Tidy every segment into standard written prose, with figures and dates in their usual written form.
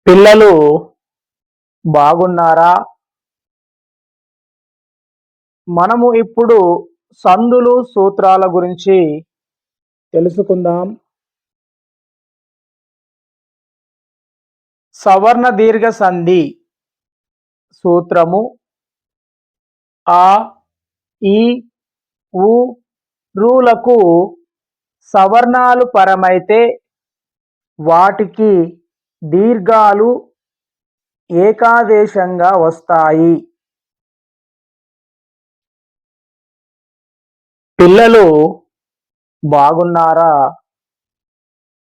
పిల్లలు బాగున్నారా? మనము ఇప్పుడు సందులు, సూత్రాల గురించి తెలుసుకుందాం. సవర్ణ దీర్ఘ సంధి సూత్రము ఆ, ఈ, ఉ, రులకు సవర్ణాలు పరమైతే వాటికి దీర్ఘాలు ఏకాదేశంగా వస్తాయి. పిల్లలు బాగున్నారా?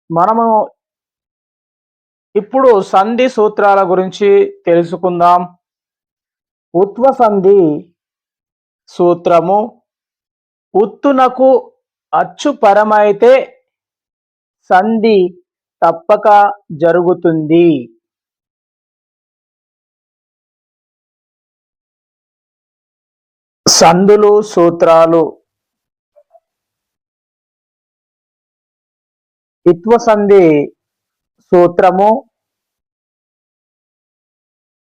మనము ఇప్పుడు సంధి సూత్రాల గురించి తెలుసుకుందాం. ఉత్వ సంధి సూత్రము ఉత్తునకు అచ్చు పరమైతే సంధి తప్పక జరుగుతుంది. సందులు సూత్రాలు ఇత్వ సంధి సూత్రము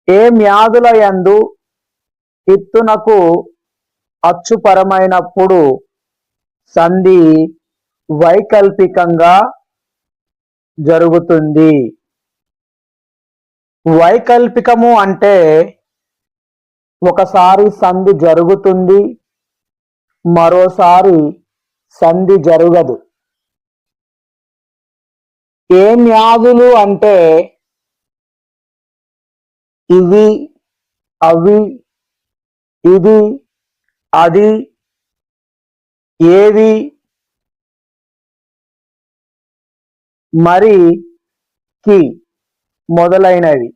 ఏ మ్యాదుల యందు ఇత్తునకు అచ్చుపరమైనప్పుడు సంధి వైకల్పికంగా జరుగుతుంది. వైకల్పికము అంటే ఒకసారి సంధి జరుగుతుంది, మరోసారి సంధి జరగదు. ఏ మ్యాదులు అంటే ఇవి, అవి, ఇది, అది, ఏవి, మరి, కి మొదలైనవి.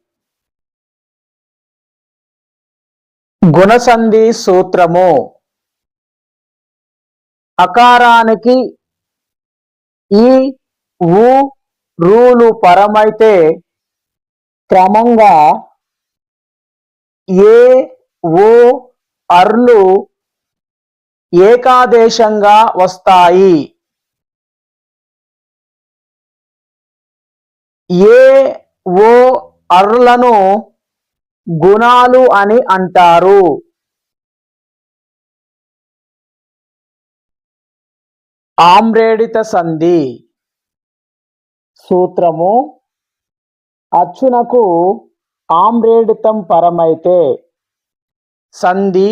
గుణసంధి సూత్రము అకారానికి ఈ, ఉ, రులు పరమైతే క్రమంగా ఏ, ఓ, అర్లు ఏకాదేశంగా వస్తాయి. ఏ, ఓ, అర్లను గుణాలు అని అంటారు. ఆమ్రేడిత సంధి సూత్రము అచ్చునకు ఆమ్రేడితం పరమైతే సంధి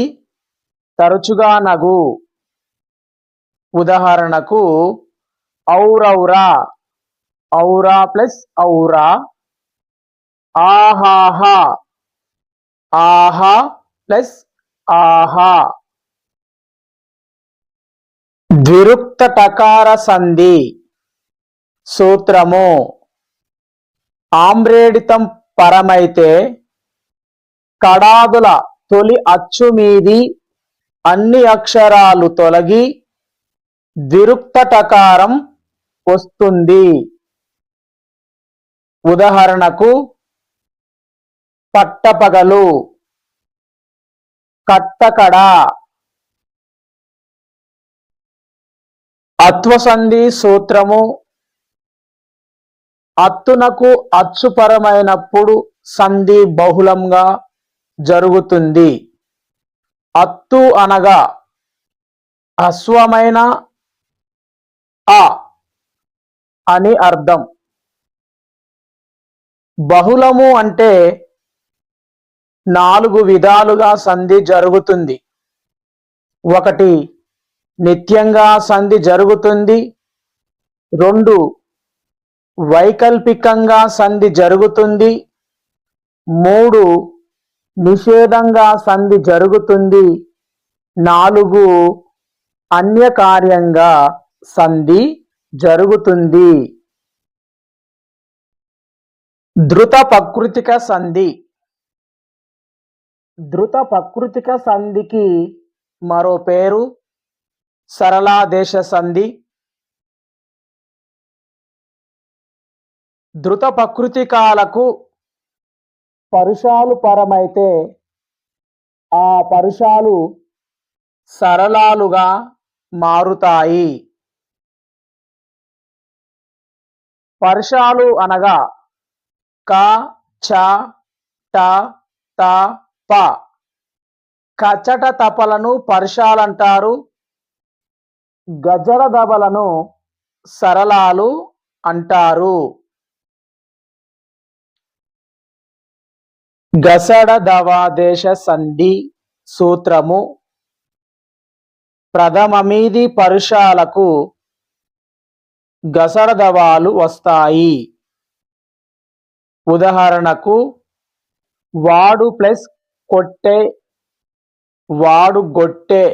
తరచుగా నగు. ఉదాహరణకు ఔరౌరా, ఔరా ప్లస్ ఔరా, ఆహాహా, ఆహా ప్లస్ ఆహా. ద్విరుక్త టకార సంధి సూత్రము ఆమ్రేడితం పరమైతే కడాదుల తొలి అచ్చు మీది అన్ని అక్షరాలు తొలగి ద్విరుక్త టకారం వస్తుంది. ఉదాహరణకు పట్టపగలు, కట్టకడ. అత్వసంధి సూత్రము అత్తునకు అచ్చుపరమైనప్పుడు సంధి బహుళంగా జరుగుతుంది. అత్తు అనగా అశ్వమైన అ అని అర్థం. బహుళము అంటే 4 విధాలుగా సంధి జరుగుతుంది. 1 నిత్యంగా సంధి జరుగుతుంది. 2 వైకల్పికంగా సంధి జరుగుతుంది. 3 నిషేధంగా సంధి జరుగుతుంది. 4 అన్యకార్యంగా సంధి జరుగుతుంది. ధృత ప్రకృతిక సంధి. ధృత ప్రకృతిక సంధికి మరో పేరు సరళాదేశ సంధి. ధృత ప్రకృతికాలకు పరుషాలు పరమైతే ఆ పరుషాలు సరళాలుగా మారుతాయి. పరుషాలు అనగా క, చ ట త ప. కచట తపలను పరుషాలంటారు. గజడ దబలను సరళాలు అంటారు. గసడ దవాదేశ సంధి సూత్రము ప్రథమమీది పరుషాలకు గసడదవాలు వస్తాయి. ఉదాహరణకు వాడు ప్లస్ కొట్టే, వాడు గొట్టె.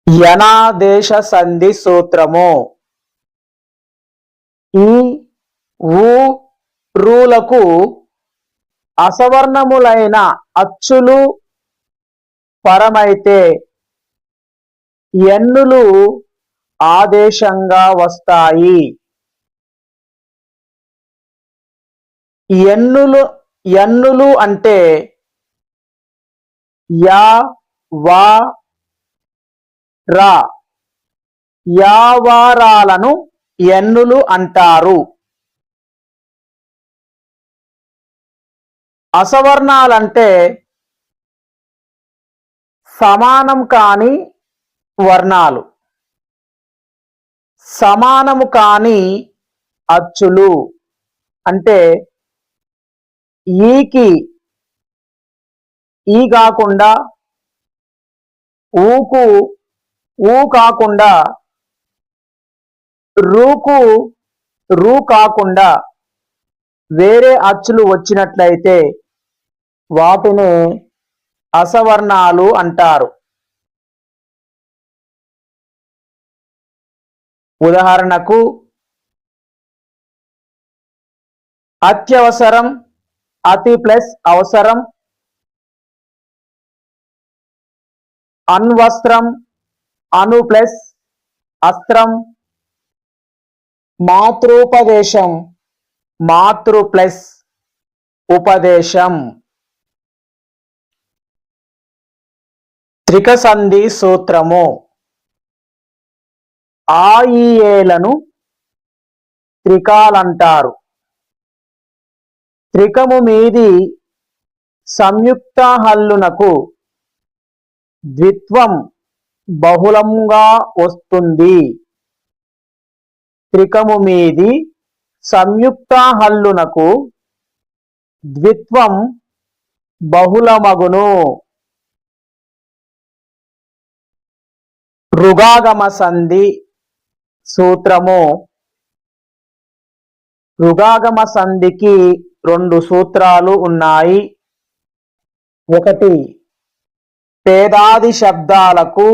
యనాదేశ సంధి సూత్రము ఈ ఊ రూలకు అసవర్ణములైన అచ్చులు పరమైతే ఎన్నులు ఆదేశంగా వస్తాయి. ఎన్నులు అంటే యా వా రా. యావారాలను ఎన్నులు అంటారు. అసవర్ణాలంటే సమానం కాని వర్ణాలు, సమానము కాని అచ్చులు. అంటే ఈకి ఈ కాకుండా, ఊకు ఊ కాకుండా, రూకు రూ కాకుండా వేరే అచ్చులు వచ్చినట్లయితే వాటిని అసవర్ణాలు అంటారు. ఉదాహరణకు అత్యవసరం, అతి ప్లస్ అవసరం. అన్వస్త్రం, అను ప్లస్ అస్త్రం. మాతృపదేశం, మాతృ ప్లస్ ఉపదేశం. త్రికసంధి సూత్రము ఆ ఈ ఏలను త్రికాలంటారు. త్రికము మీది సంయుక్త హల్లునకు ద్విత్వం బహుళంగా వస్తుంది. త్రికము మీది సంయుక్త హల్లునకు ద్విత్వం బహుళమగును. రుగాగమ సంధి సూత్రము రుగాగమ సంధికి రెండు సూత్రాలు ఉన్నాయి. ఒకటి పేదాది శబ్దాలకు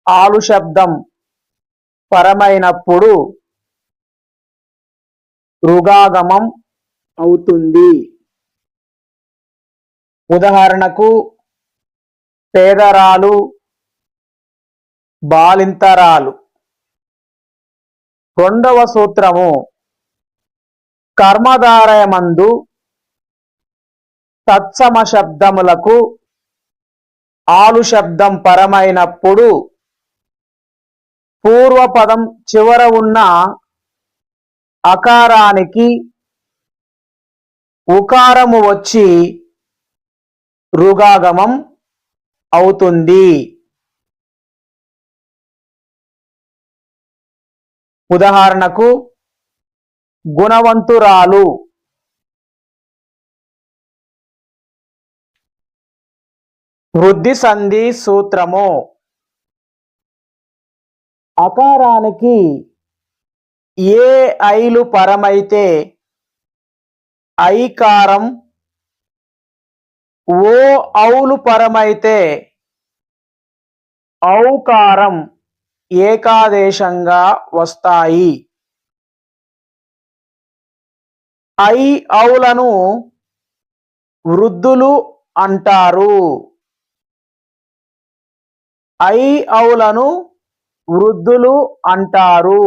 ఆలు శబ్దం పరమైనప్పుడు రుగాగమం అవుతుంది. ఉదాహరణకు పేదరాలు, బాలింతరాలు. రెండవ సూత్రము కర్మధారయమందు తత్సమ శబ్దములకు ఆలు శబ్దం పరమైనప్పుడు పూర్వపదం చివర ఉన్న అకారానికి ఉకారము వచ్చి రుగాగమం అవుతుంది. ఉదాహరణకు గుణవంతురాలు. వృద్ధి సంధి సూత్రము అకారానికి ఏ ఐలు పరమైతే ఐకారం, ఓ ఔలు పరమైతే ఔకారం ఏకాదేశంగా వస్తాయి. ఐ ఔలను వృద్ధులు అంటారు. ఐ ఔలను వృద్ధులు అంటారు.